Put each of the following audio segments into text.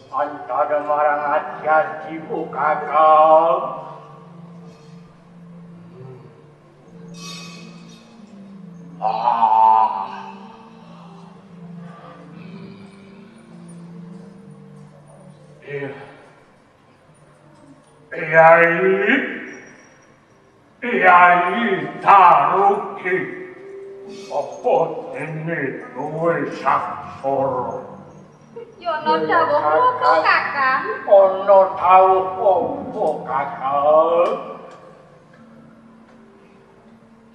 Antara marang hati-hatimu kakak. Yai Taruki apa ini duwe saksara. Yono dawuh apa kakang? Ono dawuh apa kakang?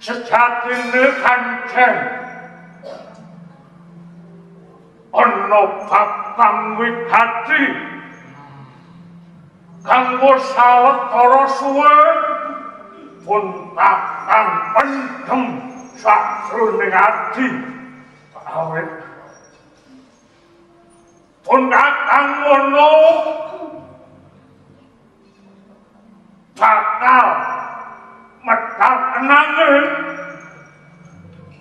Sejatine kancen ono bakang wigati kanggo sawetara suwe pun takkan pendem sakjroning ati awit pun takkan ngono bakal medal kenangin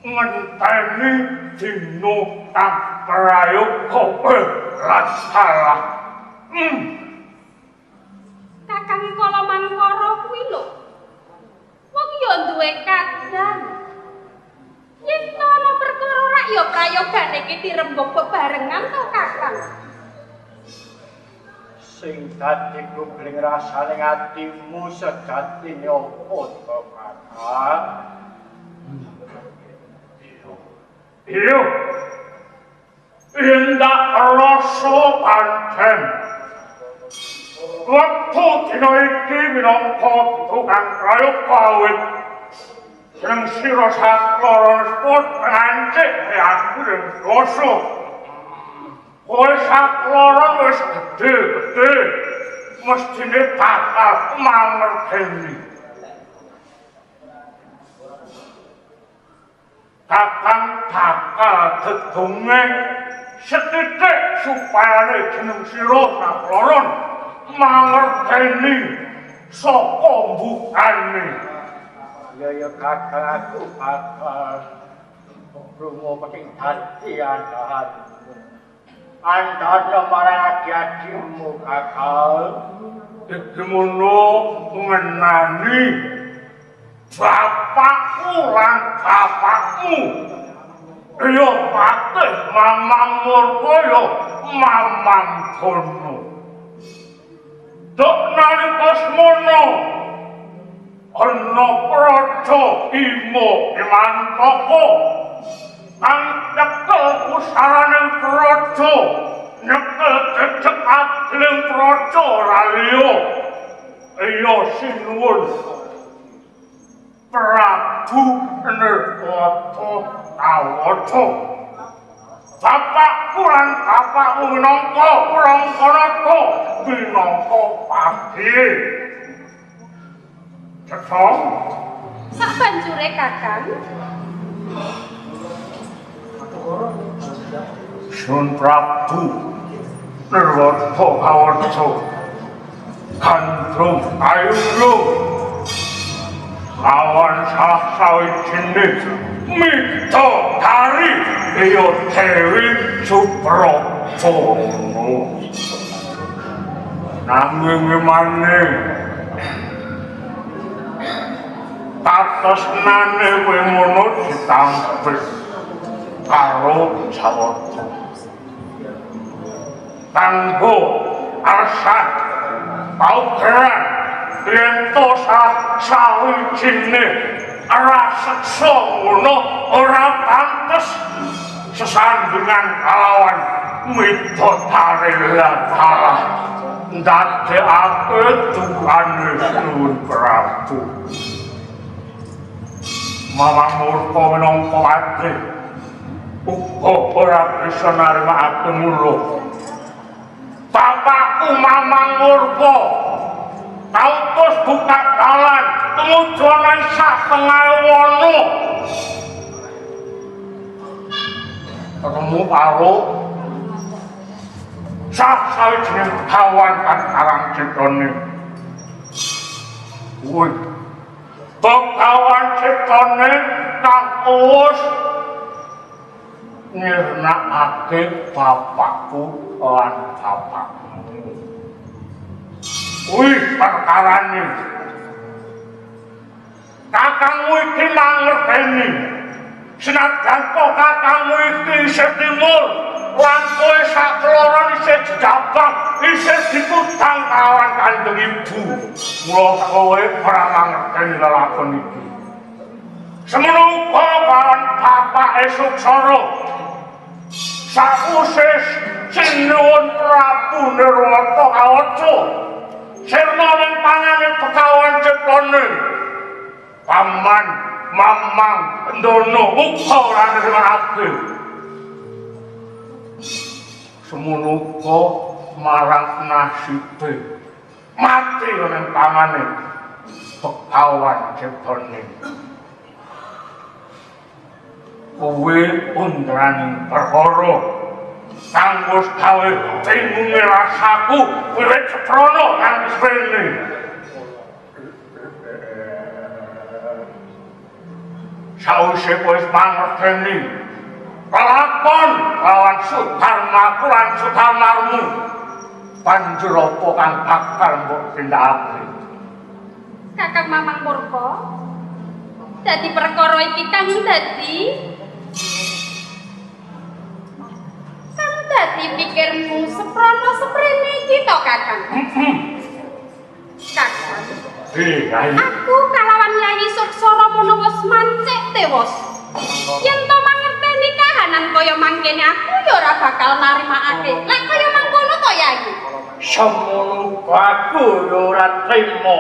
ngenteni dino kang prayoga lan salah. Kakang kala mangkara kuwi lho. Wong ya duwe kadang. Yen ana perkara rak ya prayogane iki dirembug bebarengan to kakang. Sing dadi gubling rasane atimu sejatine apa to kakang? Iyo. Indak rasa pancen. Waktu dina iki minangka tukang prayoga awit jeneng sira sakloron sport ngancik aku ning dosa. Kowe sakloron wis gedhe-gedhe mestine bakal mangerteni. Kakang bakal dedonge setitik supaya jeneng sira sakloron mangerteni saka mbukane. Ya kakang aku bakal krungu penting dadi andahan. Andana marang adi-adimu kakang. Dedemono ngenani bapakku lan bapakmu. Ya patih Mamang Murkaya Mamang Gono. Dok nalika semono ana praja Ima Imantaka kang nyekel pusaraning praja nyekel jejeg agling praja raliya. Iya sinuwun Prabu Nirpata Tawada. Bapakku lan bapakmu minangka Prangkanata minangka pagih. Cekong Sabanjure kakang Sun Prabu Nirwata Kawarta Gandrung Ayulung lawan sawijiné mitra kari ya Dewi Suprabana. Nanging maneh tatresnane kowe ngono ditampil karo Jawata. Kanggo arsat paugeran yen to sawijine raseksa ngono ora pantes sesandingan kalawan Midodari Latara ndadekake dungane Sun Prabu. Mamang murka minangka ati uga ora bisa narimake mula. Bapakku Mamang Murka kautus buka dalan kemudian satengah wono ketemu karo sawijining kawan kan Karang Ciptane. Kuwi kawan Ciptane kang uwus nyirnakake bapakku lan bapakmu. Kuwi perkarane kakangmu iki mangerteni senajan kok kakangmu iki isih timur lan kowe sakloron isih dijabang isih diputang kawan kandheng ibu, mula kowe ora mangerteni lelakon iki. Semono uga kawan bapake Suksara sakuse sinuwun Prabu Nirwata Kawaca sirna ning pangane Begawan Ciptane. Paman Mamang Ndono uga ora nirmanake. Semono uga marang nasibe mati ning pangane Begawan Ciptane. Kowe undraning perkara kanggo gawe tingunge rasaku wiwit seprono nganti sprene. Sawise kowe mangerteni kelakon lawan Sudarmaku lan Sudarmarmu, banjur apa kang bakal mbok tindakake? Kakang Mamang Murka, dadi perkara iki kang dadi pikirmu seprono seprene iki to Kakang. Kakang. Aku kalawan Yayi Suksara mono wis mancik tewas. Yen to mangerteni kahanan kaya mangkene aku ya ora bakal narimakake. Lek kaya mangkono to Yayi. Semono aku ya ora trima.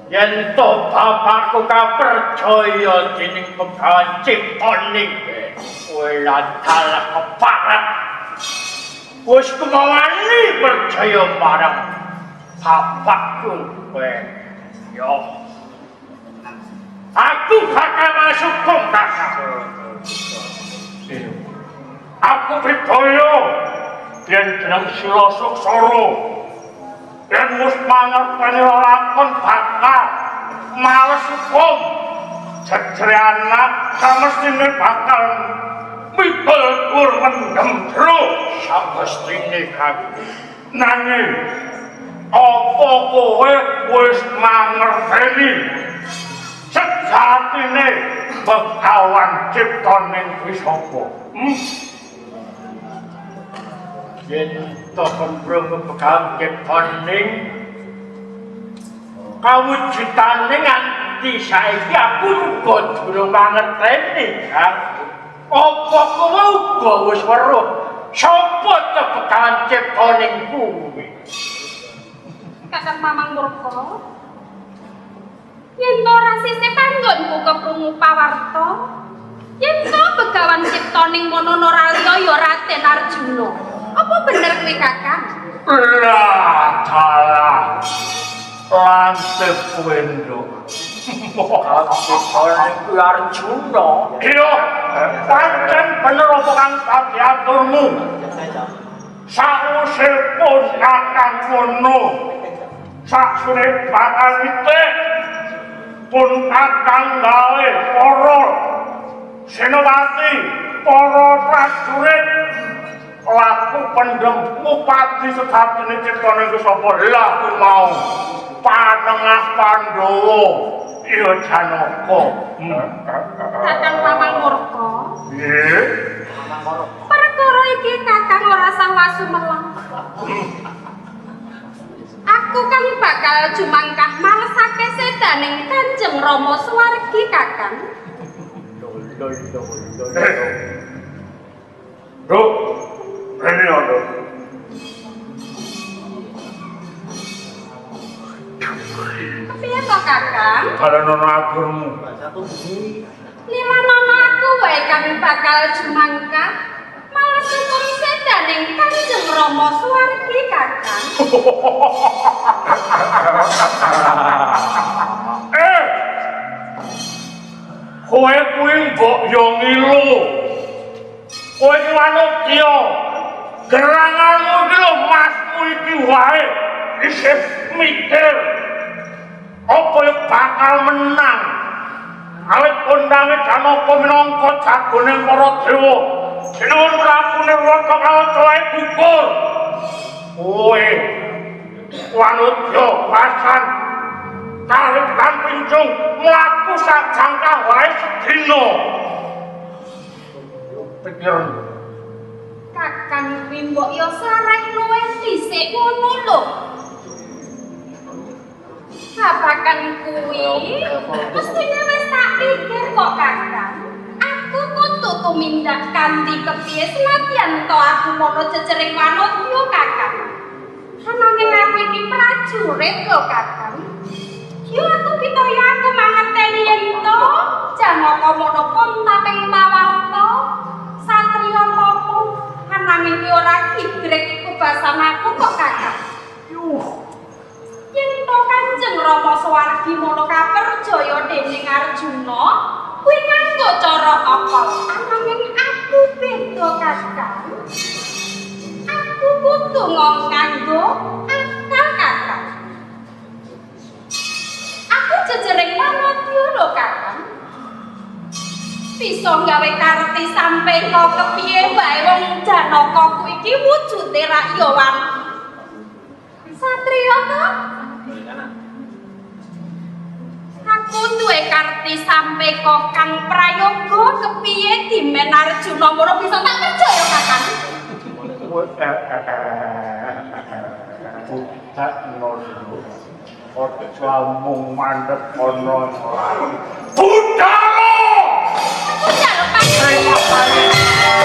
Yen to bapakku kapercaya dening Begawan Ciptane kowe lantaran keparat wis kemawani percaya marang bapakku kowe yo aku bakal masuk kakak. Aku percaya yen jeneng Sira Suksara yen wis mangerteni lakon bakal males hukum jejere anak samestine bakal mikul kur mendem jero samestine kang nanging apa kowe wis mangerteni sejatine Begawan Ciptane kuwi sapa? Yen to kemprung Begawan Ciptane kawujudane nganti saiki aku uga durung mangerteni kan. Apa kowe uga wis weruh sapa to Begawan Ciptane kuwi? Kakang Mamang Murka, yen to rasise panggonku keprungu pawarta, yen to Begawan Ciptane mono Naralya ya Raden Arjuna. Apa bener kuwi Kakang? Lah dalah lantip kowe nduk. Kantipane kuwi Arjuna. Iya, pancen bener apa kang diaturmu. Sausé pun kakang ngono. Saksune bakal itik pun kakang gawe para senopati, para prajurit laku pendem Bupati sejatine ciptane ku sapa lah kuwi mau Panengah Pandhawa iya Janaka. Kakang Mamang Murka. Nggih. Perkara iki kakang ora sawah sumelang. Aku kang bakal jumangkah malesake sedaning Kanjeng Rama Suwargi kakang. Duh, ini ada. Piye to kakang? Kalau nono aturmu. Lila nono aku wae kang bakal jumangkah males hukum sedaning Kanjeng Rama Suwargi kakang. Kowe kuwi mbok yo ngilu. Kowe iki manungsa. Geranganmu iki lho masmu iki wae isih mikir apa yang bakal menang. Awit kondange Janaka minangka jagone para dewa. Sinuwun Prabune Raka kawae gugur. Kowe wanudya pasan kalih kampinjung mlaku sak jangkah wae sedina. Pikiran Kakang kuwi mbok yo sarai luwih dhisik ngono lho. Babakan kuwi mestine wis tak pikir kok kakang. Aku kudu tumindak kanthi kepiye senadyan to aku mono jejering wanudya kakang. Ananging aku iki prajurit lho kakang. Yo aku pitaya aku mangerteni yen to Janaka mono pun taping mawata satriya nopo ananging ki ora kibrek kubasan aku kok kakang. Yen to Kanjeng Rama Suwargi mono kaperjaya dening Arjuna kuwi nganggo cara akal ananging aku beda kakang. Aku kudu nganggo akal kakang. Aku jejering wanudya lho kakang. Bisa gawe karti sampe kok kepiye wae wong Janaka kuwi iki wujude rakyawan satriya to. Aku duwe karti sampe kok kang prayoga kepiye dimen Arjuna mono bisa tak percaya kakang. budak nono. Ojo mung mandhep ana. Budak! Aku jaluk panggilan.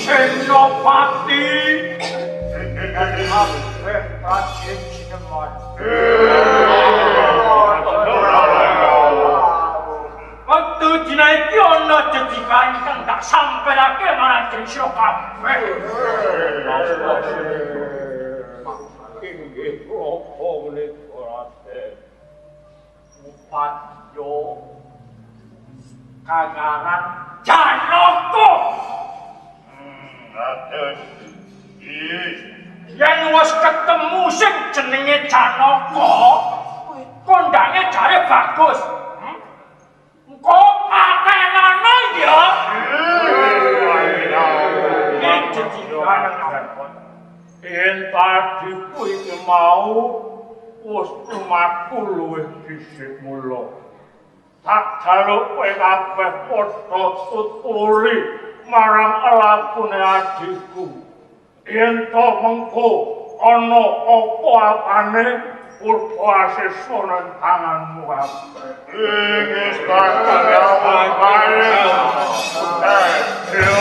Senopati kabeh prajurit Sinemon. Wektu dina iki ana dedikan kang tak sampelake marang sira kabeh. Inggih apa menika Raden? Upatyo kagaran Janaka. Raden. Yen wis ketemu sing jenenge Janaka, kondange jare bagus. Engko patenane ya. Iki jenenge yen tadiku iki mau wis lumaku luwih dhisik mula. Tak jaluk kowe kabeh padha tutuli marang lakune adikku. Yen to mengko ana apa-apane Purwasesa nang tanganmu kabeh. Wis bakal apa-apane. Yo.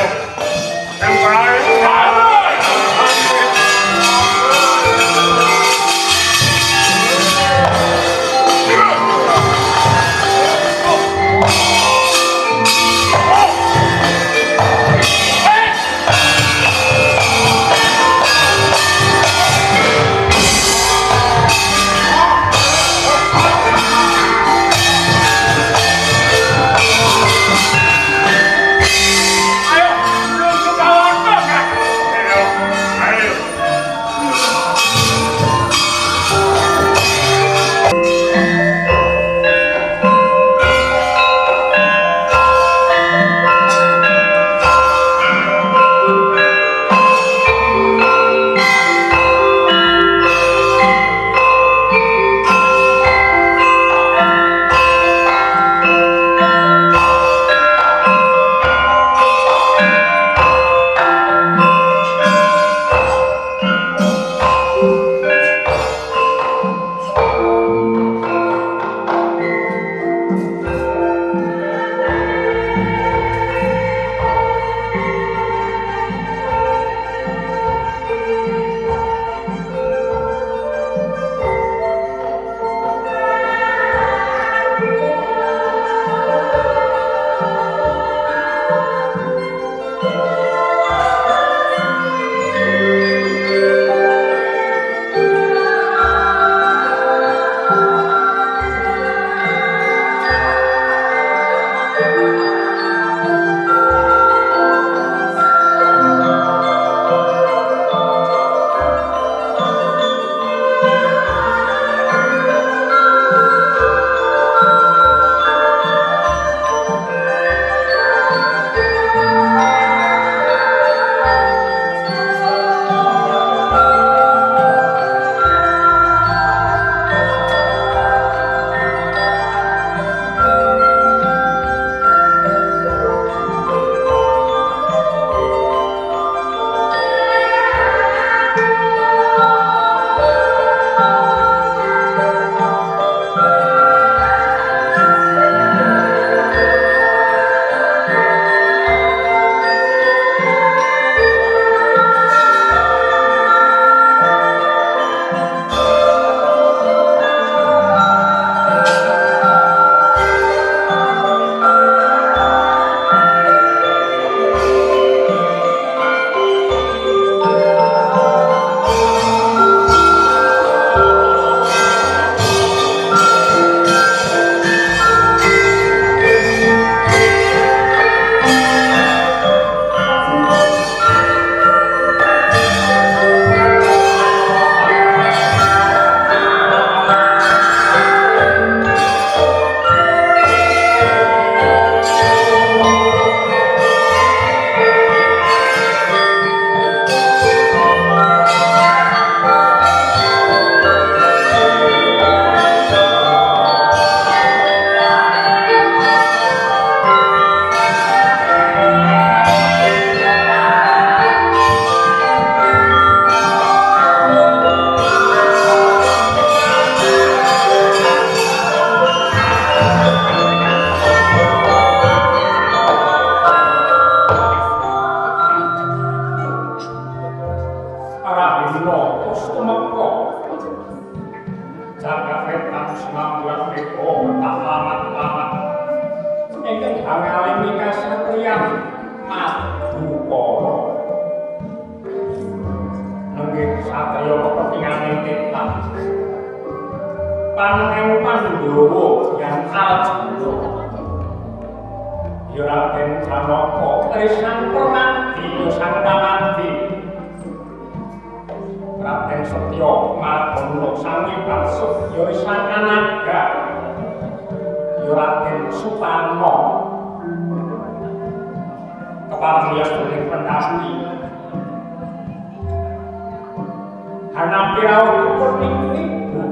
Anampi rawuhipun ibu.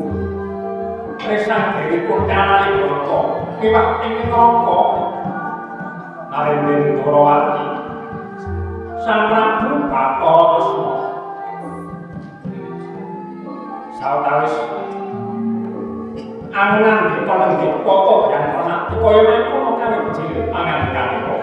Resang deripun kanali Brata miwah ing neraka. Narendra Durawati Sang Prabu Bathara Tresna sawetawis angan dikonenggi kota yang pernah kaya mengkono kawit cilik angan kalika.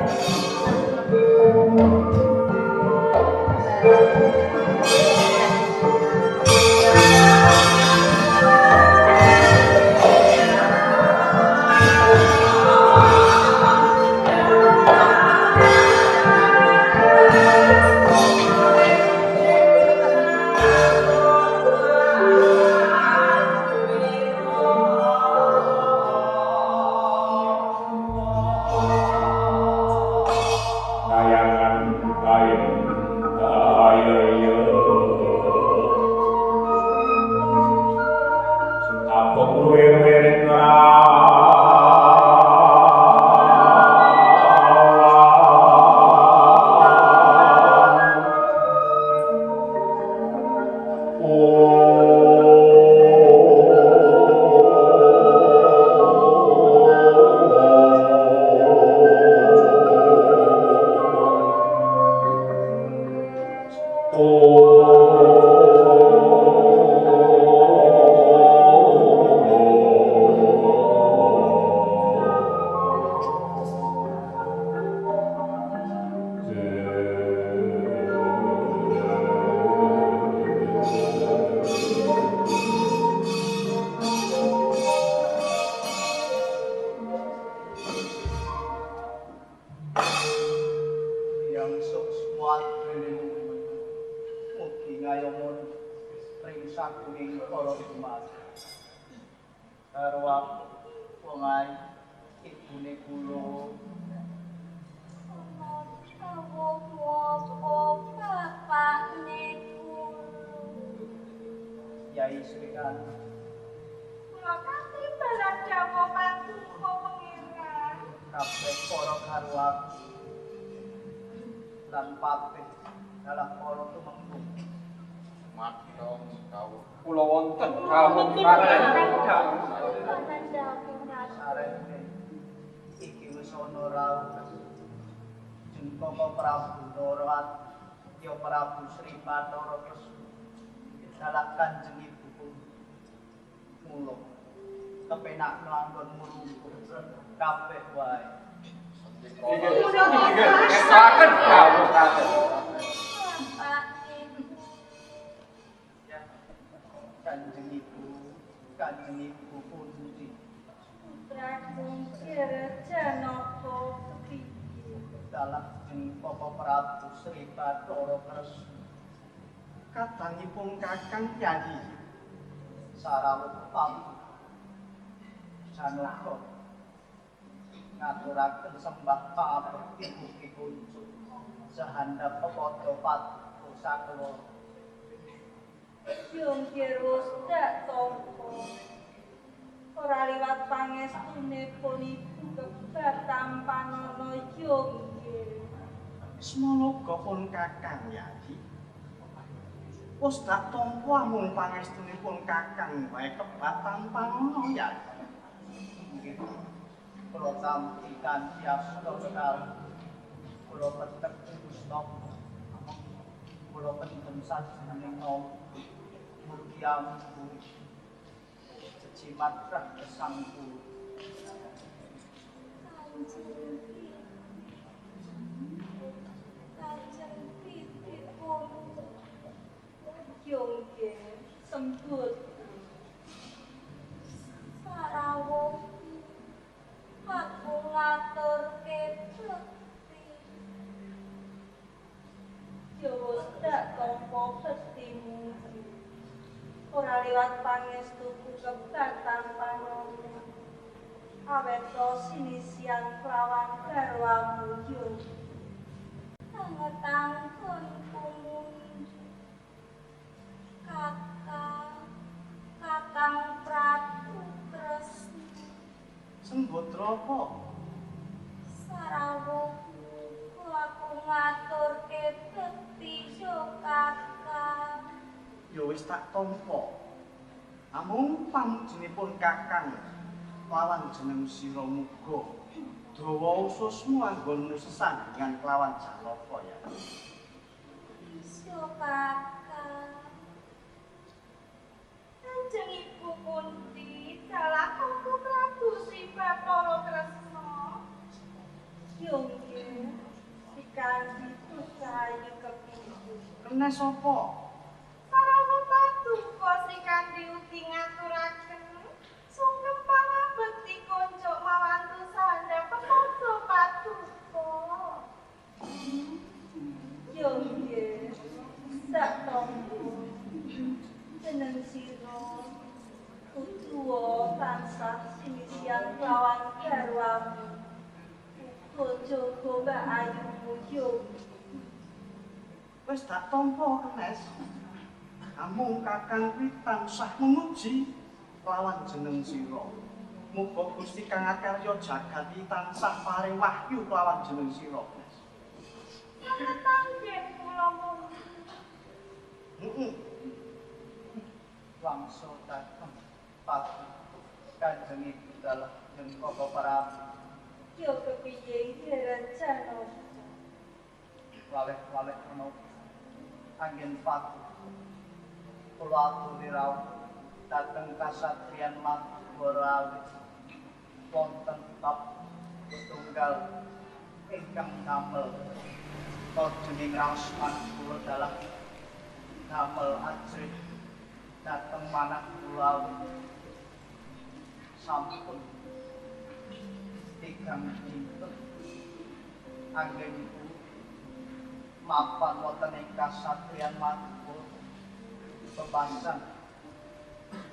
Katangipun Kakang Kyai Sarawet Pamu Janaka ngaturaken sembah pangabekti mugi kunjuk sehandap pepodo patuh sakewara. Yung kirus dak tompo ora liwat pangestune pun ibu kebatam panono yung Semoga pun Kakang Kyai wis dak tampa mung pangestunipun Kakang wae kebatan panono ya. Nggih. Kula tampi kanthi asta sekali. Kula petek Gusti. Kula pendhem sajeneng nom mugi ampun. Cecimat rah kesangku. Kanjeng titipun Yongge sembut sarawuh aku ngaturke bekti Jawa dak tampa bektimu ora liwat pangestuku kebatan panono awet sinisian kelawan garwamu Yongge angetangkon kumunjuk Kakang Prabu Tresna Sembotra apa? Sarawuh aku ngaturke bekti yo Kakang. Ya wis tak tampa. Namung pamujinipun Kakang lawan jeneng sira muga dawa ususmu anggonmu sesandingan kelawan Janaka ya. Sio Kakang. Kanjeng Ibu Kunti dalah Koko Prabu Sri Bathara Kresna. Yo nggih, dikandhi Sayu kepungkur. Kena sapa? Sarana paduka Sri Kandi ugi ngaturaken sungkem pangabekti konco mawantu sandha pepodo paduka. Yo nggih, sak tombo jeneng sira kudu tansah sinisian lawan garwamu. Bojoku Mbak Ayumu yo. Wis tak tampa kenes. Namung Kakang kuwi tansah memuji lawan jeneng sira. Muga Gusti Kang Akarya Jagat iki tansah paring wahyu lawan jeneng sira. Tanggen kula mung. Wangsa dateng pati Kanjeng Ibu dalah jeneng Koko Prabu. Yo kepiye Hyang Janaka. Waleh-waleh menapa anggen pati. Kula aturi rawuh dhateng kasatriyan Madura wonten bab setunggal ingkang damel kodene rasman kula dalah damel ajrih dhateng manah kula sampun tigang dinten anggen mapan wonten ing kasatriyan Madura bebasan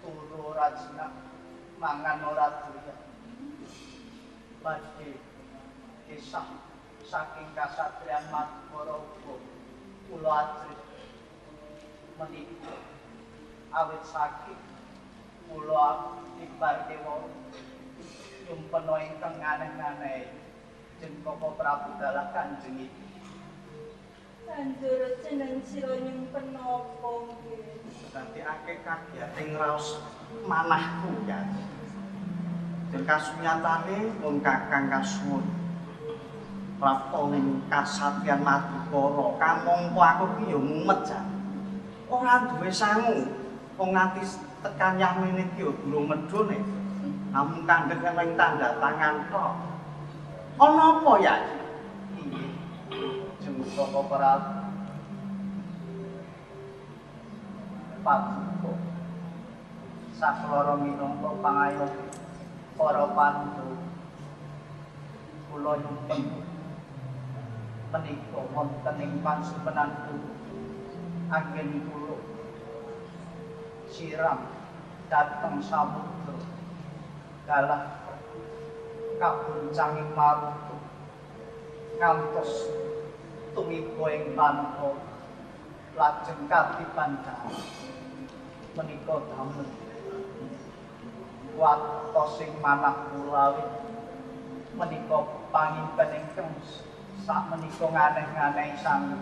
turu rajina mangan ora doyan badhe kisah saking kasatriyan Madura uga kula ajrih menika awit saking kula ibar dewa yumpena ingkang aneh-aneh jeneng Koko Prabu dalah Kanjeng Ibu. Banjur jeneng sira nyimpen napa nggih? Dadi akeh kagiyating raos manahku ya. Dan kasunyatane wong Kakang kasuwun. Prapta kasatyan Madukara, kamangka aku ki ya mumet jan. Ora duwe sangu. Wong nganti tekan yamene ki ya durung medhone. Namung kandhek ning tanda tangan tok. Ana apa ya? Inggih. Jeneng Koko Prabu. Paduka sakloro minangka pangayomi para pandu kula nyupen menika wonten ing pansimpenan anggen kula siram dhateng samudra dalah kabuncanging marutu ngantos tumiba ing pantha lajeng katibandhang menika damel watosing manah kula menika pangimpen ingkang sakmenika nganeh-nganeh sang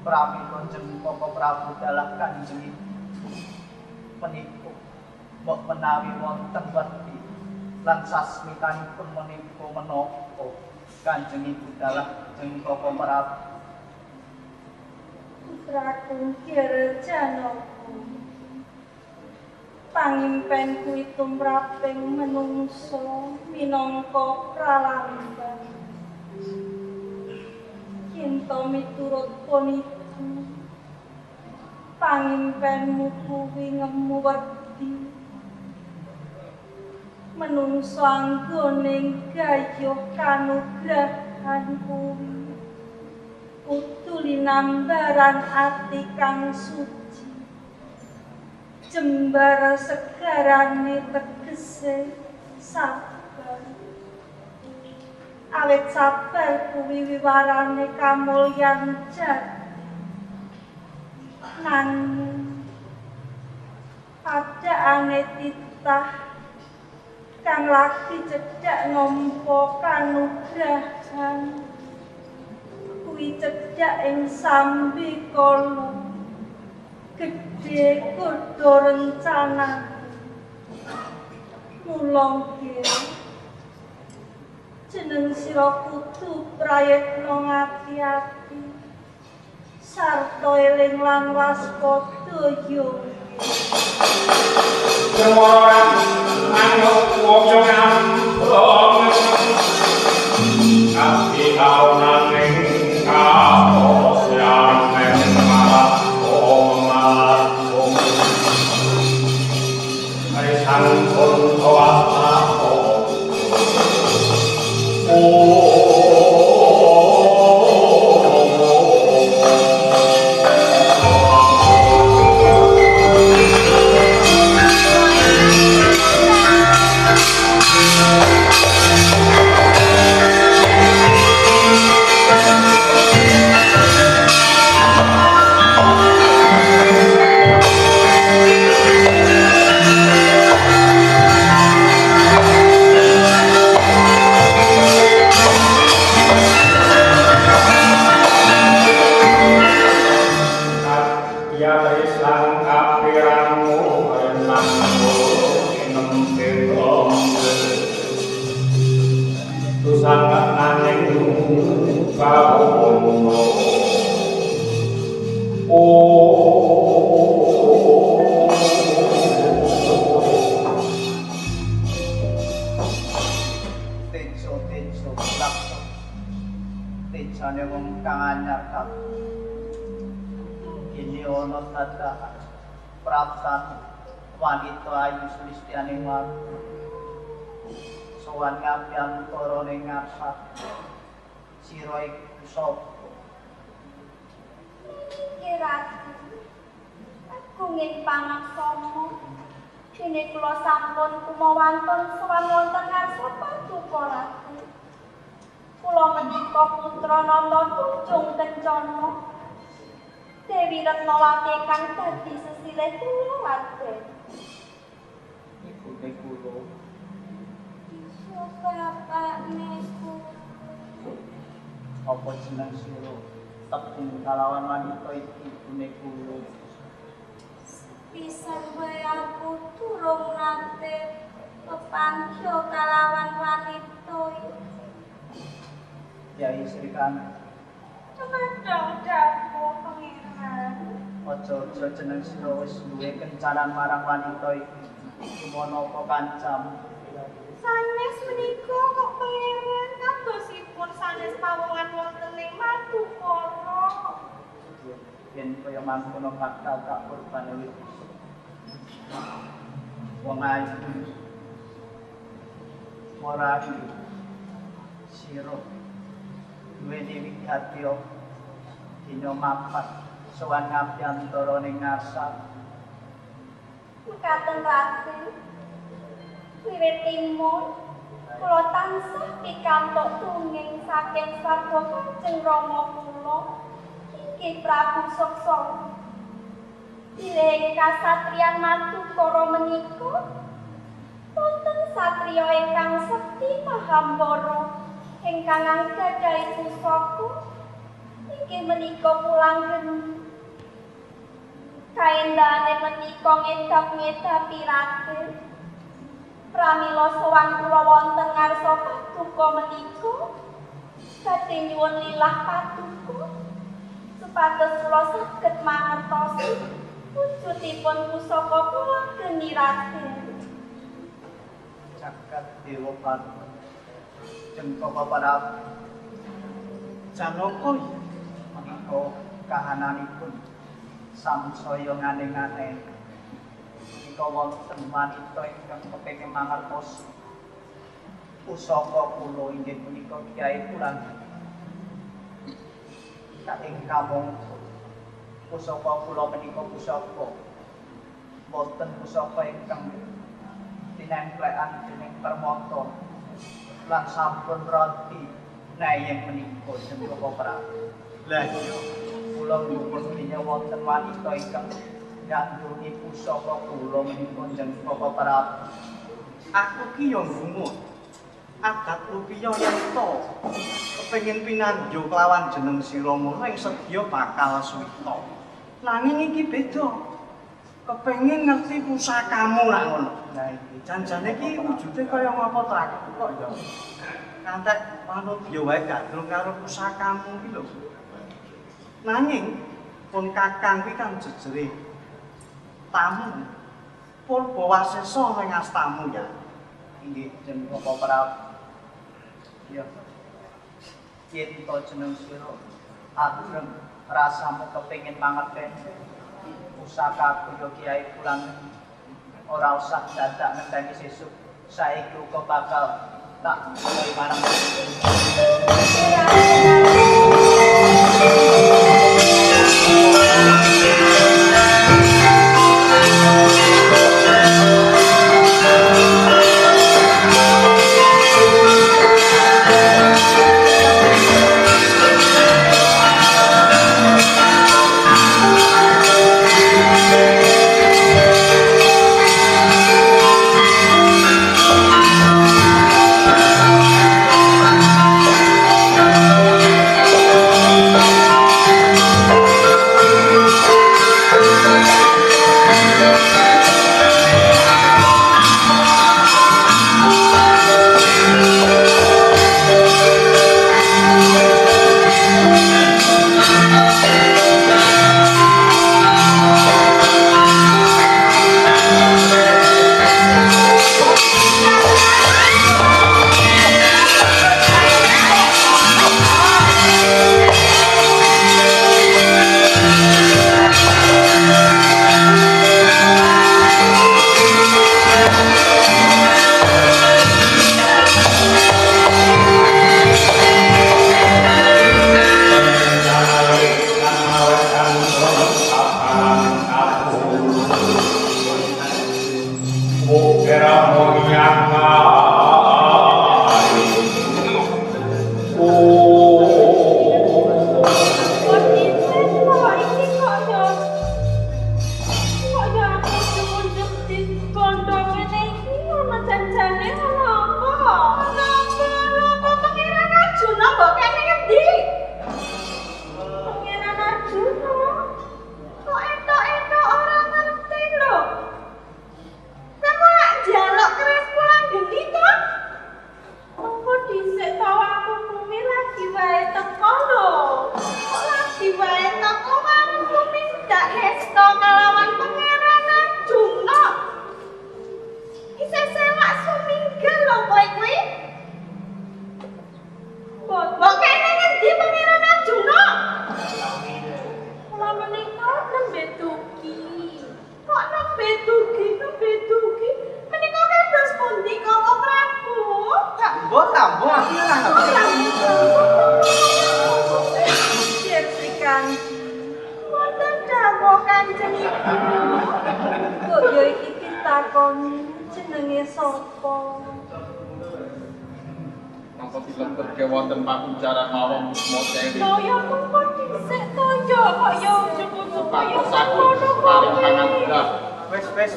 pramila jeneng Koko Prabu dalah Kanjeng Ibu menika mbok menawi wonten wedi lan sasmitanipun menika menapa Kanjeng Ibu dalah jeneng Koko Prabu Putraku Hyang Janaka. Pangimpen kuwi tumraping menungso minangka pralambang. Kinto miturut puniku pangimpenmu kuwi ngemu wedi. Menungso anggone gayuh kanugrahan kuwi kudu linambaran ati kang suci. Jembar segarane tegese sabar. Awit sabar kuwi wiwarane kamulyan jati. Nanging padhaane titah kang lagi cedhak nampa kanugrahan kuwi cedhak ing sambi kala Gedhe kudu rencana. Mula kene jeneng sira kudu prayitna ngati-ati. Sarta eling lan waspada yo. Semoran manuk wong ngampung Tapi kaunaning kaos yang malah omatung Arisan pun kawat Tejane wong kang anyar kabeh. Kene ana tata praptan wanita ayu sulistiane watu. Sowan ngabiyantara ning ngarep. Sira iku sapa? Kirati, aku ngin pangaksama. Dene kula sampun kumawantun sowan wonten ngarsa paduka ratu. Kula menika putra Nanda Kunjung Kencana. Dewi Retnawati kang dadi sesilih kula Raden. Ibune kula. Bapakne Apa jeneng sira? Tepung kalawan wanita iki ibune kula. pisan wae aku durung nate kepangyo kalawan wanita iki. Yai Sri Kandi. Cemadong dawuh pangeran. Aja jeneng sira wis duwe kencanan marang wanita iki. Cuma napa kancam? Sanes menika kok pangeran kadosipun sanes pawongan wonten ing Madukara. Yen kaya mangkono bakal tak kurbane wis. Wong ayu. Ora sira. Duwe dewi hati dina mapat sowan ngabiyantara ning ngarsa. Mekaten Raden. Wiwit timun kula tansah pikantuk tunging saking sarwa Kanjeng Rama kula inggih Prabu Suksa. Bilih kasatriyan Madukara menika wonten satriya ingkang sekti Mahambara ingkang anggadhahi pusaka inggih menika Pulanggen. Kaendhane menika ngedap-ngedapi Raden. Pramila sowan kula wonten ngarsa paduka menika badhe nyuwun lilah paduka supados kula saged mangertosi wujudipun pusaka Pulanggen Raden. Jagat Dewa Patu. Jengko Bapak Janaka menika kahananipun samsaya ngane-ngane. Menika wonten wanita ingkang kepengin mangertos pusaka kula inggih punika Kyai Pulanggen. Saking kamangka pusaka kula menika pusaka boten pusaka ingkang tinemplekan dening permata lan sampun roti nayeng menika Jengko Prabu. Lah iya kula nyuwun menika wonten wanita ingkang ngandhungi pusaka kula menika Jengko Prabu. Aku ki yo ngungut adat rupiya yen to kepengin pinanjo kelawan jeneng sira mono ing sedya bakal suwita. Nanging iki beda. Kepengin ngerti pusakamu lah ngono. Lah iki janjane iki wujude kaya ngapa to aku kok ya. Kantek manut ya wae gandrung karo pusakamu iki lho. Nanging pun kakang kuwi kan jejere tamu. Purba wasesa ning astamu ya. Inggih jeneng Bapak Prabu. Ya. Yen to jeneng sira ageng rasamu kepengin mangerteni pusakaku yo Kiai pulang ora usah dadak ngenteni sesuk saiki uga bakal tak gawe marang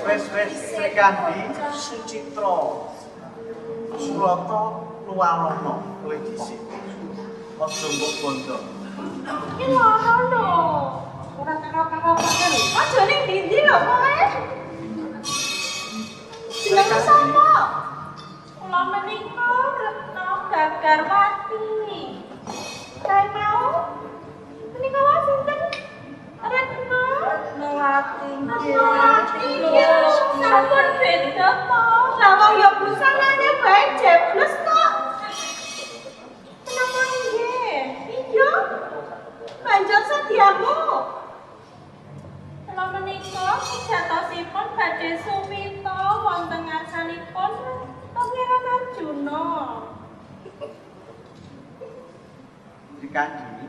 Wes Sri Kandi Sucitra Surata Luwalono kowe dhisik. Aja mbok bondo. Iki lara lho. Ora karo-karoan. Aja ning ndi lho kowe? Jeneng sapa? Kula menika Retno Gagarwati. Kae mau? Menika wae sinten? Retno Nawati. Sampun beda to. Lah wong ya busanane bae jebles kok. Kenapa nggih? Iya. Banjur sediamu. Kula menika sejatosipun badhe sumita wonten ngarsanipun Pangeran Arjuna. Dikandi.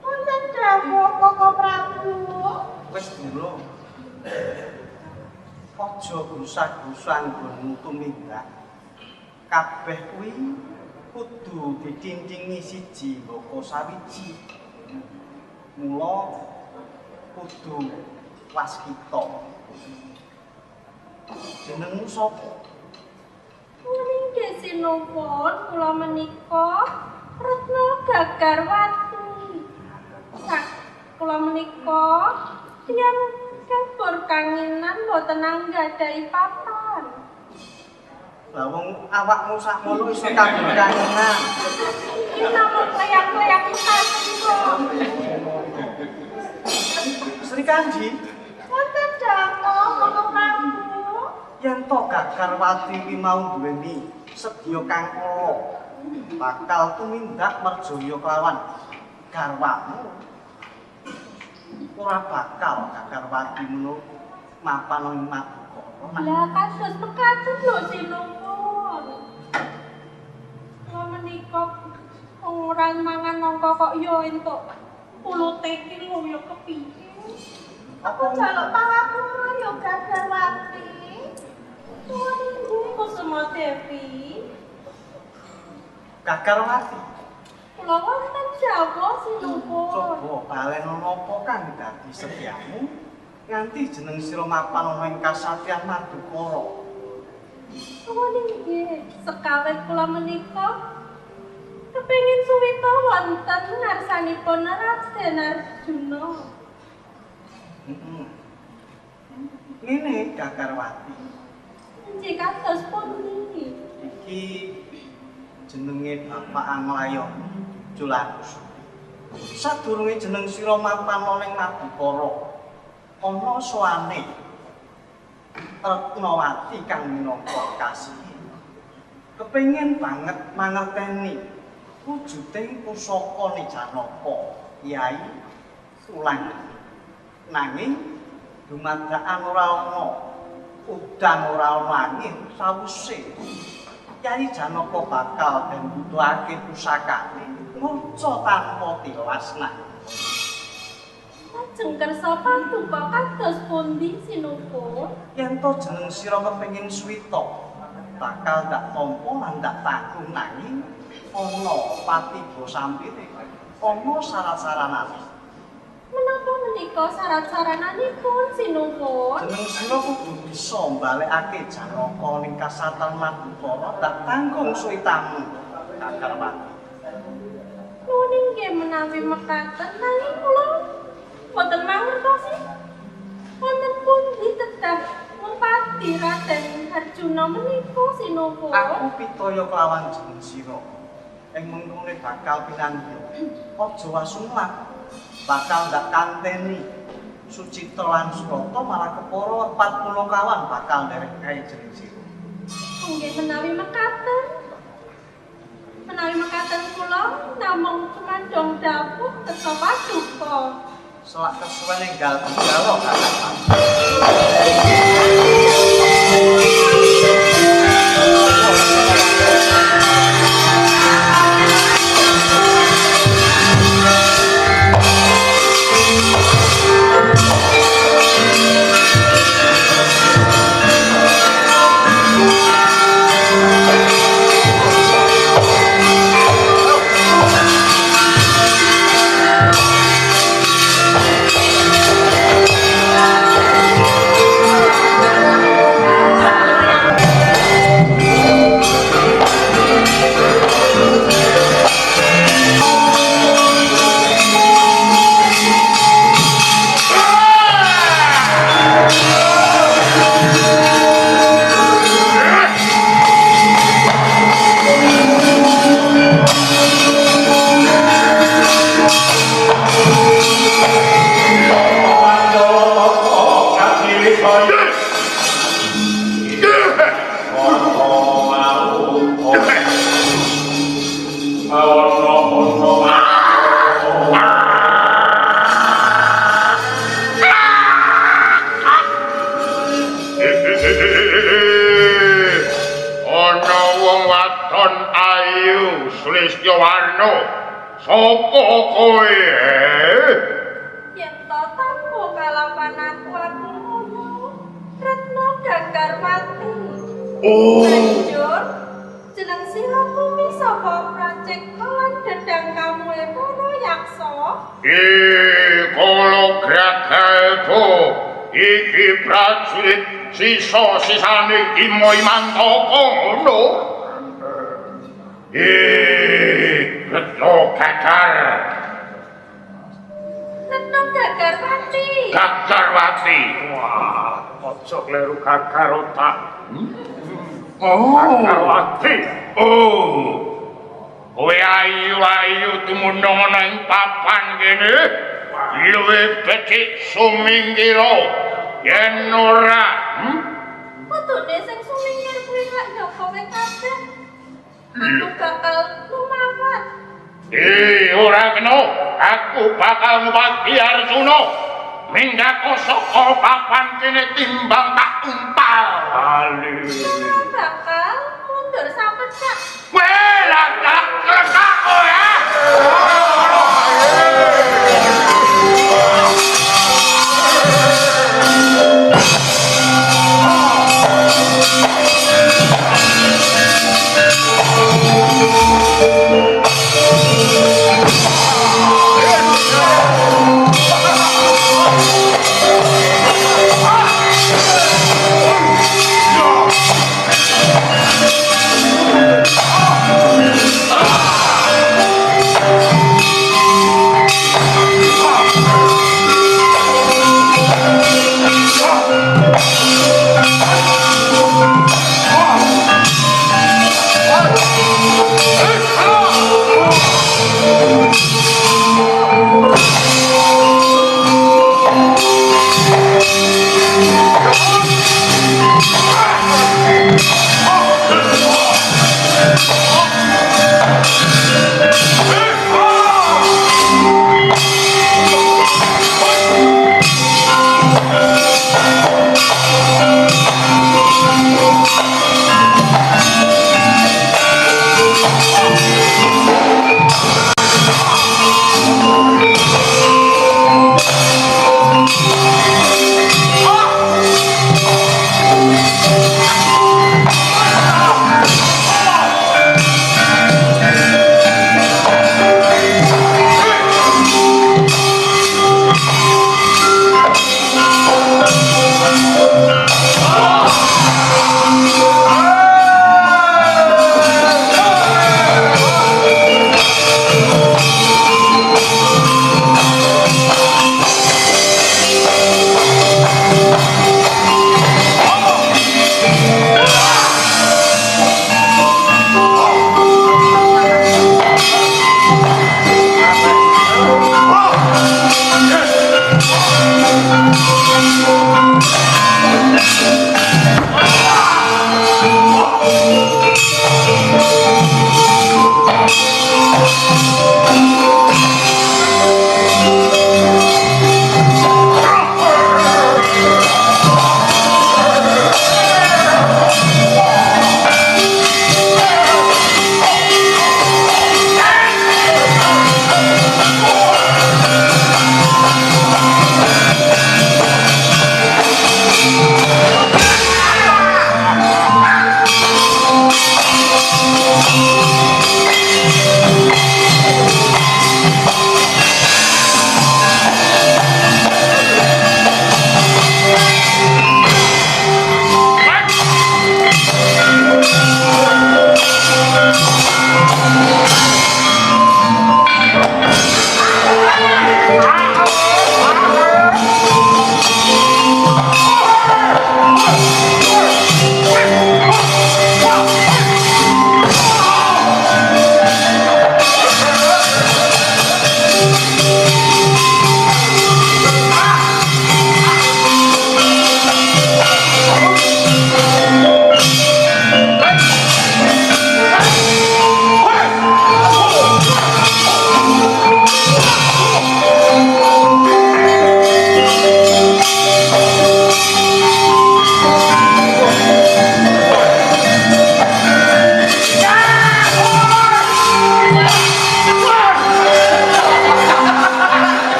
Wonten dawuh Koko Prabu. Wis durung. Aja grusak-grusak nggonmu tumindak. Kabeh kuwi kudu didindingi siji mboko sawiji. Mula kudu waskita. Jenengmu sapa? Nggih sinuwun kula menika Retno Gagarwati. Sak kula menika Tiyang kapur kanginan boten anggadhahi papan. Lah wong awakmu sakmono iso kabur kangenan. Iki namung leyak-leyak mekaten kok. Sri Kanji, Wonten dako Monggo Prabu. yen to Gagarwati kuwi mau duweni sedya kang kala bakal tumindak merjaya kelawan garwamu. Ora bakal Gagarwati menawa mapan ing Madukara. Lah kados mekaten lho sinuwun. Kula menika ora mangan nangka kok ya entuk pulute iki lho ya kepiye. Aku jaluk pangapura ya Gagarwati. Nuwun inggih Kusuma Dewi. Gagarwati, Kula wonten jawah sinuwun. coba balen napa kang dadi setiamu nganti jeneng sira mapan ana ing kasatriyan Madukara. Nuwun inggih, sekawit kula menika kepengin suwita wonten ngarsanipun Raden Arjuna. Ngene Gagarwati, Nggih kados pundi? iki jenenge Bapak Anglayon Julanus. Sadurunge jeneng sira mapan ana ing Madukara, ana sowane Retnawati kang minangka kasih. Kepengin banget mangerteni wujuding pusaka Nijanaka, Kyai Sulang. Nanging dumadakan ora ana udan ora ana angin sawise Kyai Janaka bakal den butuhake pusakane maca tanpa tilas nah. Lajeng kersa paduka kados pundi sinuwun? Yen to jeneng sira kepengin suwita bakal ndak tampa lan ndak tanggung nanging ana patiba sampire ana syarat-syaranane. Menapa menika syarat-syarananipun sinuwun? Jeneng sira kudu bisa mbalekake Janaka ning kasatan Madukara ndak tanggung suwitamu Gagarwati. Nuwun inggih menawi mekaten nanging kula boten mangertosi wonten pundi tedhah mempati Raden Arjuna menika sinuwun. Aku pitaya kelawan jeneng sira. Ing mengkone bakal pinanggih. Aja wasumlah. Bakal ndak kanteni Sucitra lan Surata malah kepara 40 kawan bakal nderek kae jeneng sira. Nggih menawi mekaten. Menawi mekaten kula namung cumandong dawuh kersa paduka. Selak kesuwen enggal digalo Kakang. Sulistyawarna, sapa kowe? Yen to tanpa kalapan aku ngono, Retno Gagarwati. Banjur jeneng sira kuwi sapa Pracekta lan dedang kamu para yaksa? Kala Gragaga iki prajurit sisa-sisane Ima Imantaka ngono. Retno Gagar. Retno Gagarwati. Gagar Ati. Wah, ojo kleru karo tak. Oh. Karo ati. Oh. Kowe ayu-ayu tumunung ana ing papan kene. Luwih becik sumingkira yen ora. Kudune sing sumingkir kuwi lak nyoba kowe kabeh. Aku bakal lumawat. Ora kena. Aku bakal ngobati Arjuna. Minggat saka papan kene timbang tak untal. Ali. Ora bakal mundur sapecak. Kowe lak kekak kowe ya.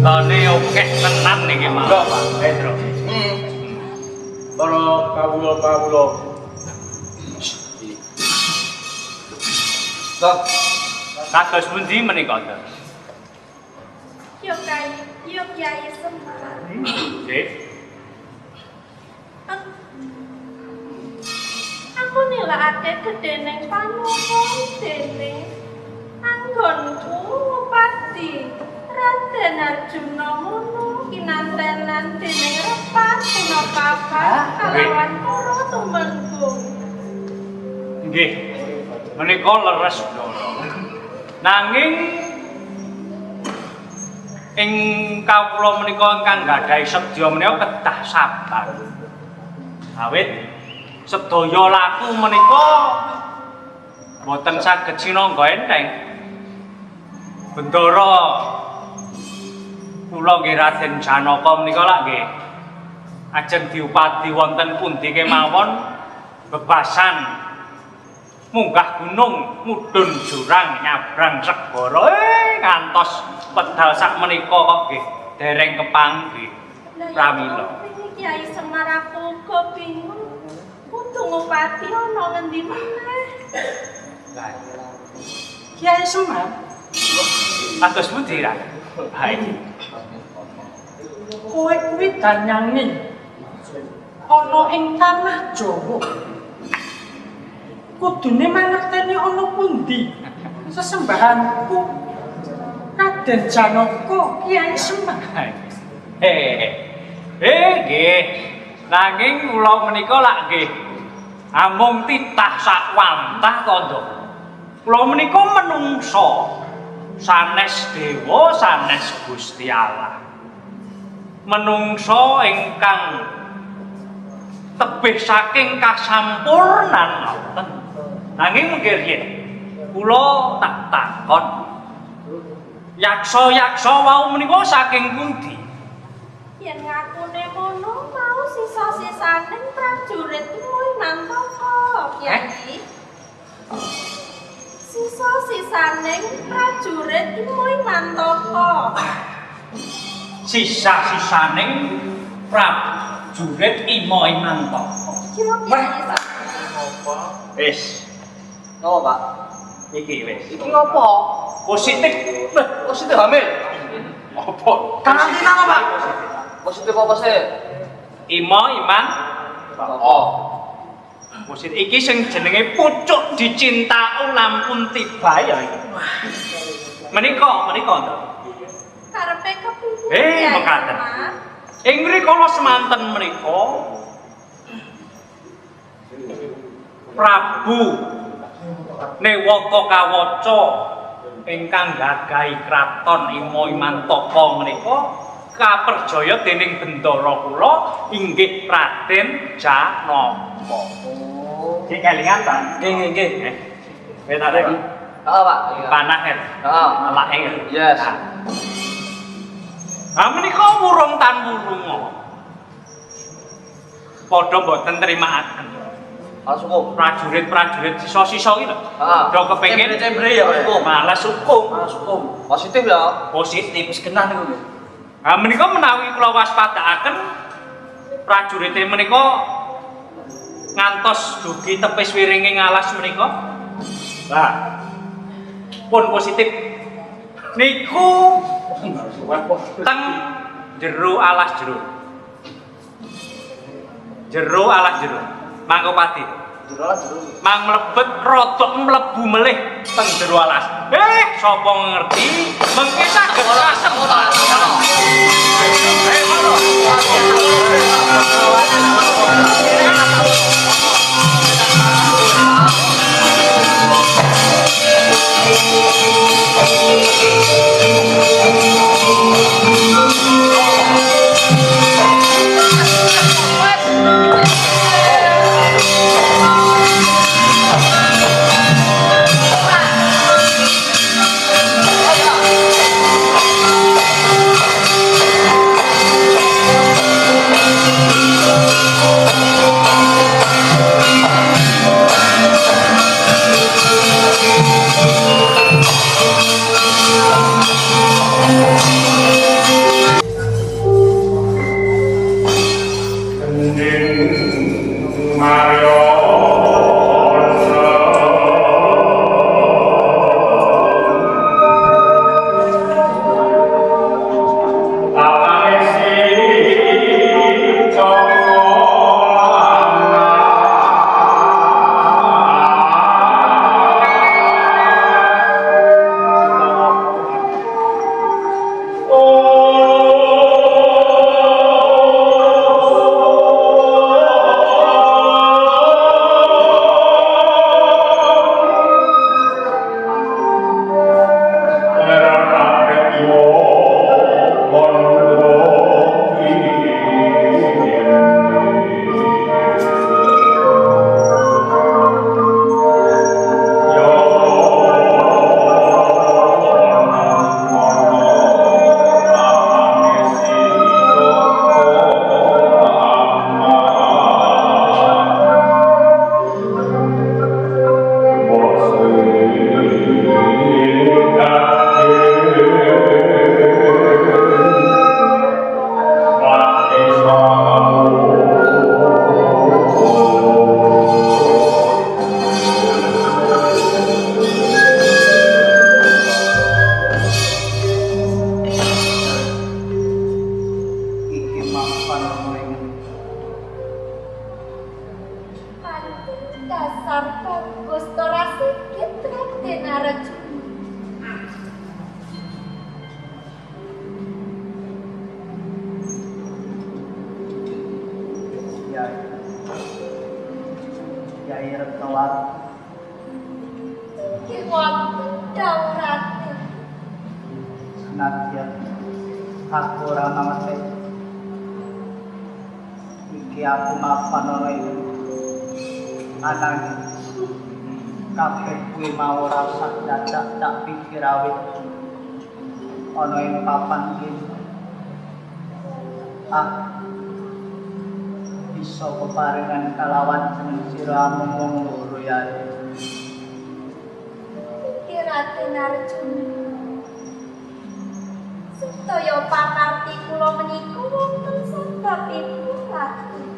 Tane oke tenan niki Mas. Lho Pak Hendro. Para kawula-kawula. Kok kados pundi menika to? Yo Kyai Semar. Nggih. Aku nilakake gedene panuwun dene anggonku Bupati Raden Arjuna ngono kinantenan dening repat Punakaban kalawan para tumenggung. Nggih. Menika leres Ndara. Nanging ing kawula menika ingkang gadhahi sedya menika kedah sabar. Awit sedaya laku menika boten saged sinangga enteng. Bendara kula nggih Raden Janaka menika lak nggih ajeng diupati wonten pundi kemawon bebasan munggah gunung mudhun jurang nyabrang segara ngantos pedal sak menika kok nggih dereng kepanggih pramila. Kyai Semar aku uga bingung. Kudu ngupati ana ngendi meneh. Kyai Semar, Kados pundi ra? Baik. kowe kuwi danyangi ana ing tanah Jawa. Kudune mangerteni ana pundi sesembahanku Raden Janaka Kyai Semar. Nggih. Nanging kula menika lak nggih amung titah sak wantah kandha. Kula menika menungsa sanes dewa sanes Gusti Allah. Menungsa ingkang tebih saking kasampurnan ngoten. Nanging mengkir yen kula tak takon yaksa-yaksa wau menika saking pundi? Yen ngakune ngono mau sisa-sisaning prajurit kuwi mantoko, Kyai. Sisa-sisaning prajurit kuwi mantoko. Sisa-sisaning prajurit Ima Imantaka. Yo Kyai. Wis, Oh, Pak. iki wis. Iki ngopo? Positif. Positif hamil. Apa? Karantina apa, Pak? Positif apa sih? Ima Iman. Oh. Positif iki sing jenenge pucuk dicinta lampun tiba ya iki. Menika to. Karepe kepiye? Mekaten. Ing mrikala semanten menika Prabu Newata Kawaca ingkang gagahi kraton Ima Imantaka menika kaperjaya dening bendara kula inggih Raden Janaka. Nggih kelingan ta? Nggih. Wis ta iki? Heeh, Pak. Panah kan? Heeh. Alake. Yes. Menika wurung tan wurunga. Padha mboten trimakaken. Hukum. Prajurit-prajurit sisa-sisa iki lho. Heeh. Do kepengin cembre ya, hukum. malas hukum. Hukum. Positif ya. Positif. Wis kenah niku nggih. Menika menawi kula waspadakaken prajurite menika ngantos dugi tepis wiringing alas menika. Lah. Pun positif. Niku teng jero alas jero. Jero alas jero. Mangkopati. Jero alas jero. Mang mlebet rodok mlebu melih teng jero alas. Sapa ngerti mengke saged kasempat. Retnawati. Wonten dawuh Raden. Senadyan aku ora mangerti. Iki aku mapan ora iki. Ananging kabeh kuwi mau ora usah dadak tak pikir awit ana ing papan iki. Bisa keparingan kalawan jeneng sira mung loro ya. Raden Arjuna. Sedaya pakarti kula menika wonten sebabipun Raden.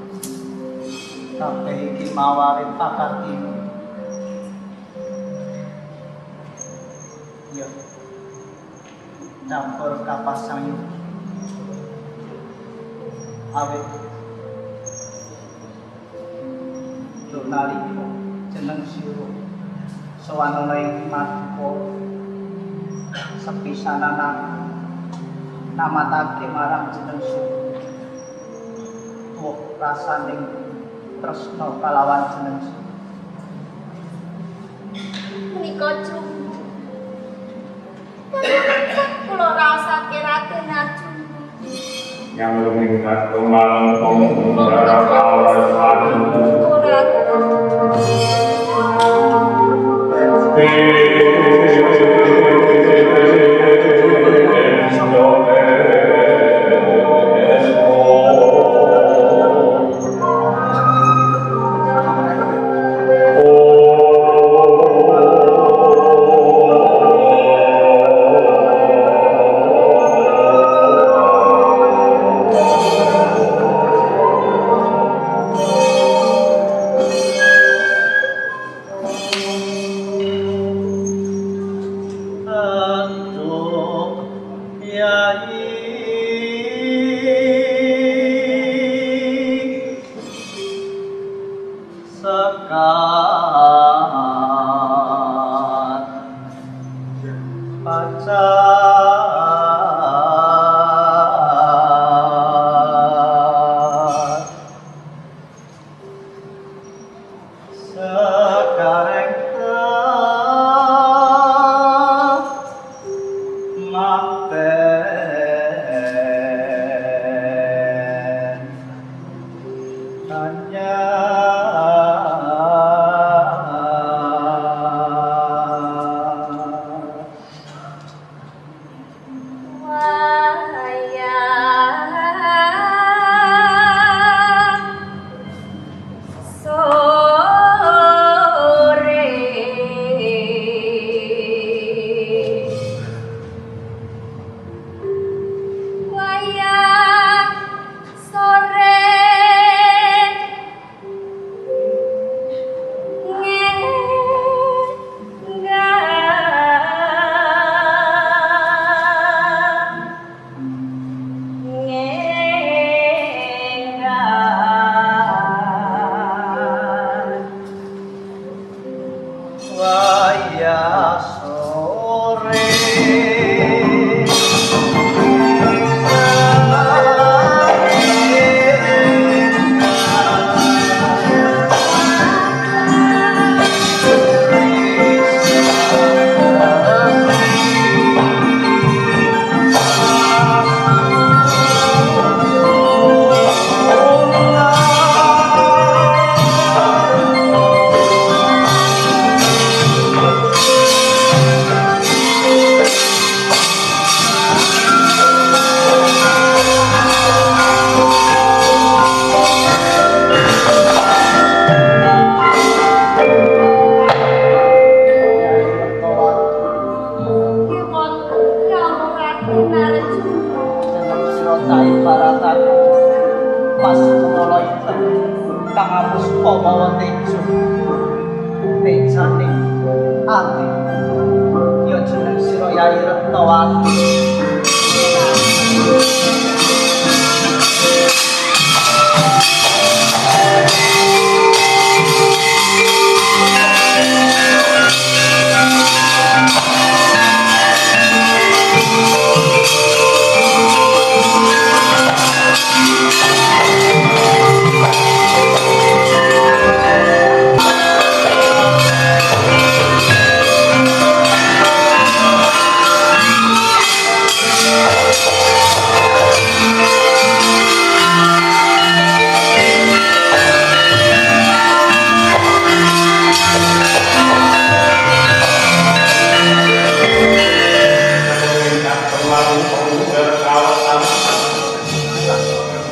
Kabeh iki mawari pakartimu. Ya. Campur kapas sanyu. Awit nalika jeneng sira sawana ing matko sepisanan namatake marang jeneng sira tuh rasaning tresna kalawan jeneng sira Menika cuma kula rasake Raden Arjuna. Yang mengingat kemalang penggara kawas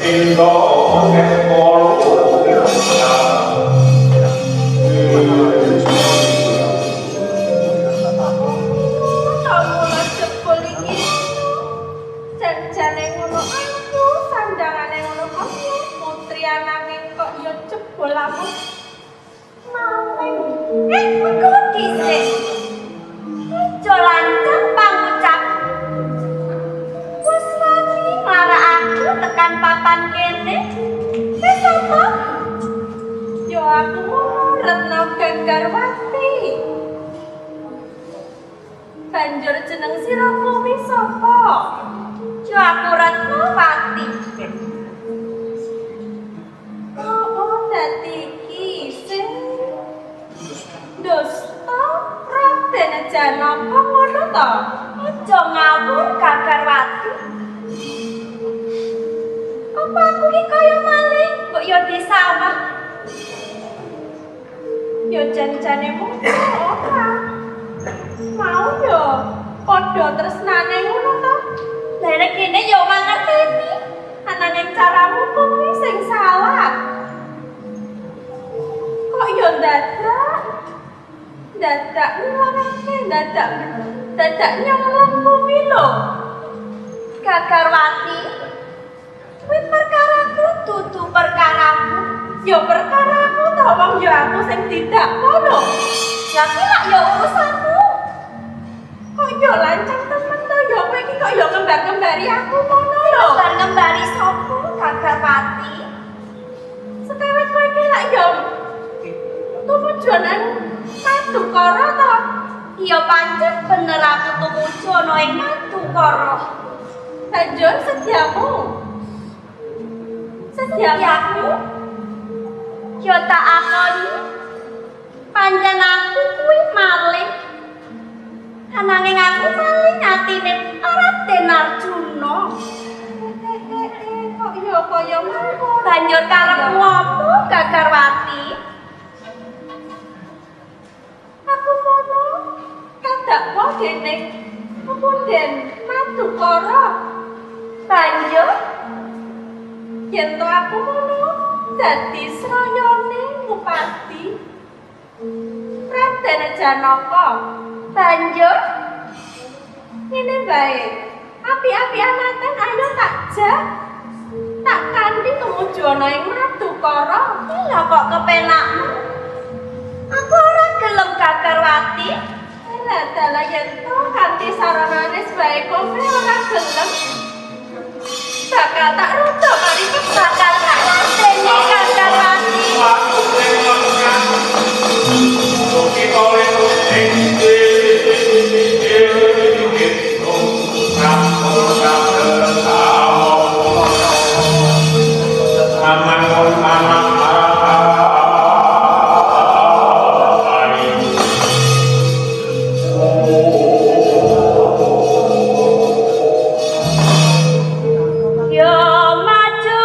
Mula jebul iki. Janjane ngono aku, sandangane ngono kok putri ananging kok ya jebul aku. Maling. Engko dhisik. Aja lancang pangucap. Wes wani marang aku tekan papan kene. Wis apa? Ya aku Retno Ganggarwati. Banjur jeneng sira kuwi sapa? Ya aku Retnowati. Oh, dadi iki sing Dusta Raden Janaka ngono to? Aja ngawur Ganggarwati. Apa aku ki kaya maling kok ya disawah? Ya jan-jane ora. Mau yo padha tresnane ngono to. Lah nek kene ya ora ngerteni. Ananging caramu kuwi sing salah. Kok yo dadak ngene dadak nyolong kuwi lho. Ganggarwati. Kuwi perkaraku dudu perkaraku. Ya perkaraku to wong yo aku sing didakwa lho. Lah ki lak ya urusanmu. Kok yo lancang temen to yo kowe iki kok yo ngembar-ngembari aku ngono lho. Bar ngembari sapa Ganggarwati? Sekawet kowe iki lak yo tumujonan Madukara to. Iya pancen bener aku tumuju ana ing Madukara. Banjur sediamu. Sediaku ya tak akoni pancen aku kuwi maling. Ananging aku maling atine Raden Arjuna. Kok yo kaya ngono. Banjur karepmu apa Ganggarwati? Aku mono kadakwa dening Punden Madukara. Banjur Yen to aku mono dadi srayane Bupati Raden Janaka. banjur Ngene bae. Api-api amaten ayo tak jak. Tak kanthi tumuju ana ing Madukara. lha kok kepenakmu? Aku ora gelem Ganggarwati. Lah dalah yen to kanthi saranane bae kowe ora gelem. Bakal tak rada mari Bakal tak lateni Ganggarwati. Yo maju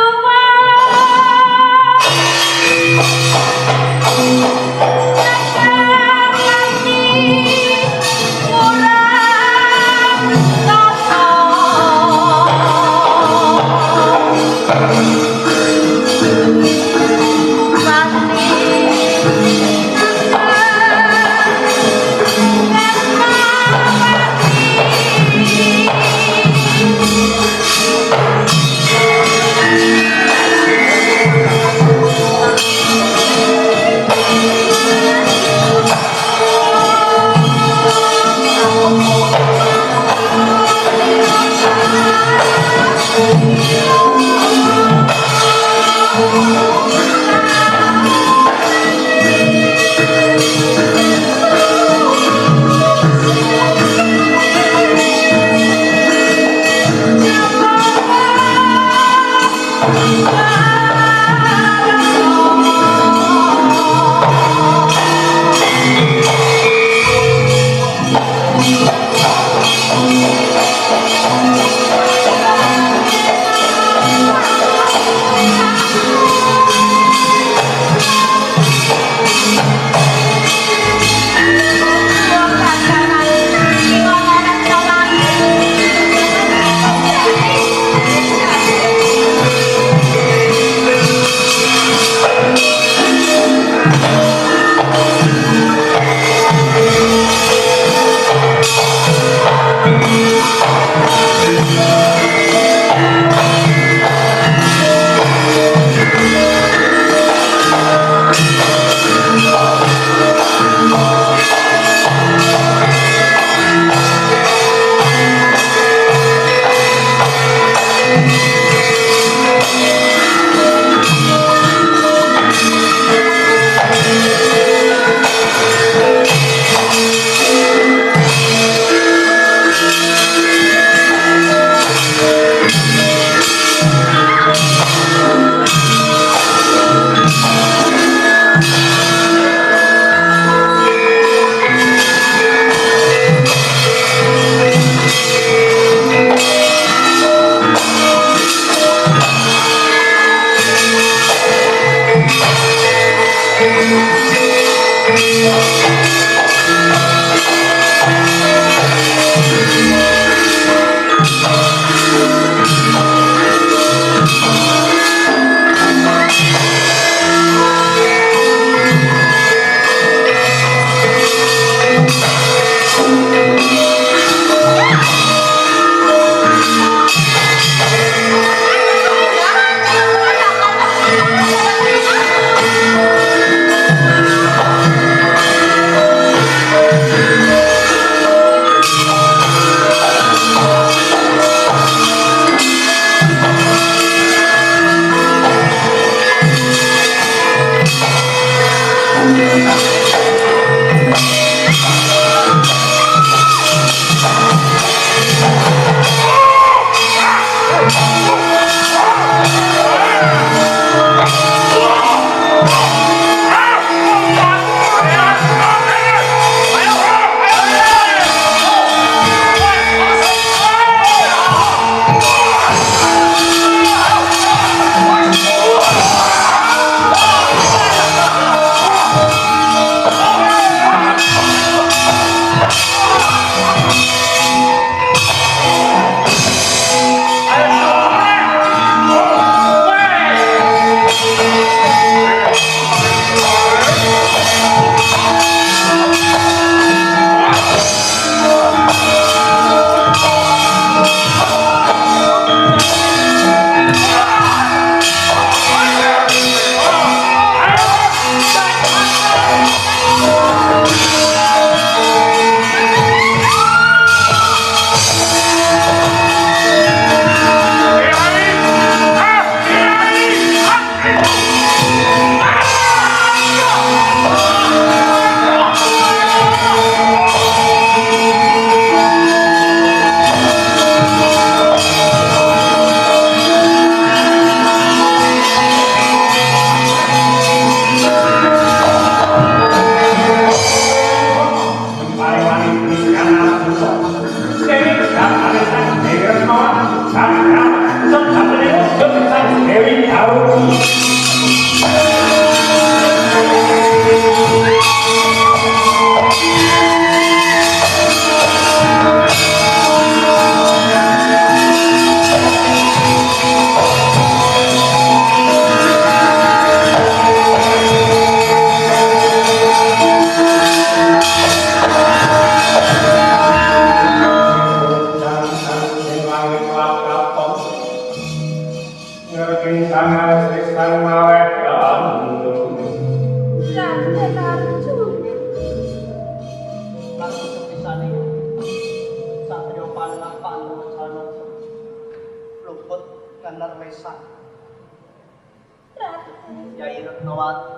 Yai Retnawati.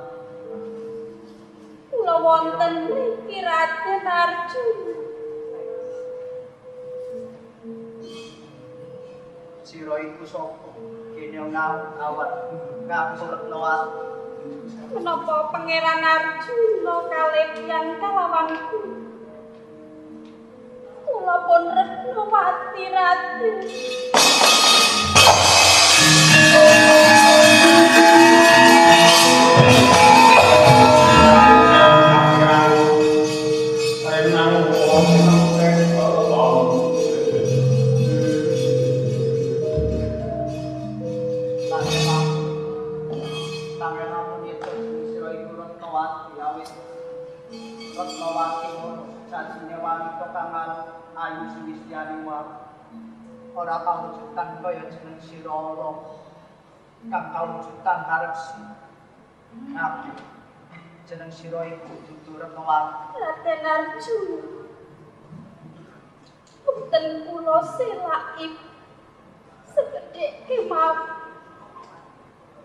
Kula wonten niki Raden Arjuna. Sira iku sapa? Kene awat ngaku Retnawati. Menapa Pangeran Arjuna kalebian kalawanku? Kula pun Retnawati Raden. Ora kawujudan kaya jeneng sira kang kawujudan karepsi. Aku jeneng sira iku dudu Retnawati. Raden Arjuna. Punten kula selaip segedhe kemawon.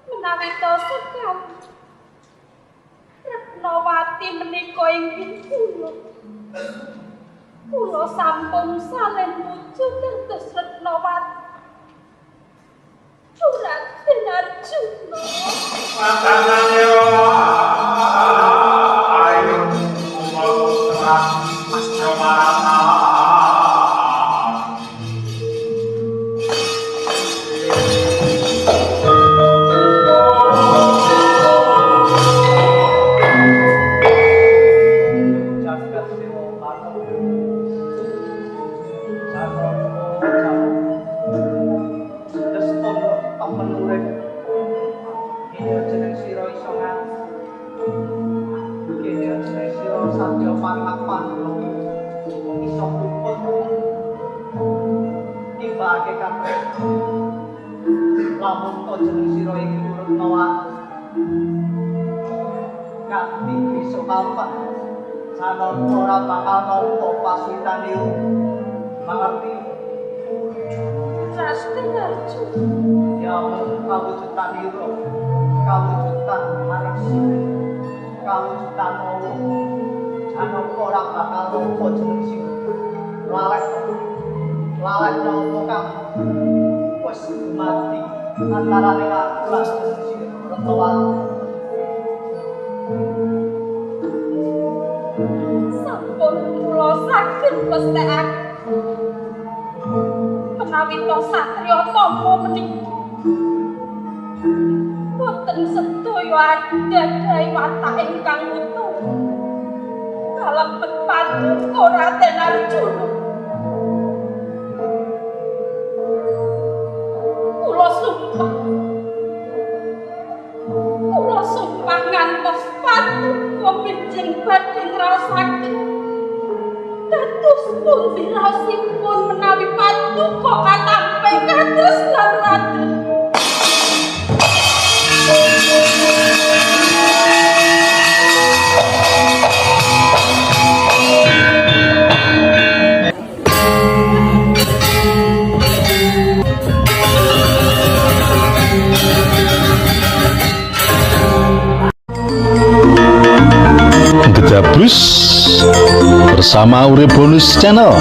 Menawi dosa kami Retnawati menika inggih kula. Kula sampun salin wujud dados Retnawati. Raden Arjuna. Matanane ayo umur Mas Marana. urip. Ini jeneng sira iso ngati. Kene jeneng sira sadya pangapan. Iso luput. Timbake kabeh. Lamun to jeneng sira iki nurut lawan. Nganti besok kapan? Sanon ora bakal nampa pasuitan iku. Mangerti? Pasti Arju. Ya kawujudan ira, kawujudan aresi, kawujudan mau. Sanon ora bakal nampa jeneng sira. Lalek nampa kamu. Wes mati antarane aku lan jeneng sira. Retowan. Sampun kula saged mesthekaken menawi to satriya tama menika boten sedaya adhedhahi watak ingkang utuh kalebet paduka Raden Arjuna. Kula sumpah ngantos paduka pinjing badhe ngraosaken dados pundi raosipun menawi paduka katampe kados lan Raden. Gedabus bersama Urip Bonus Channel.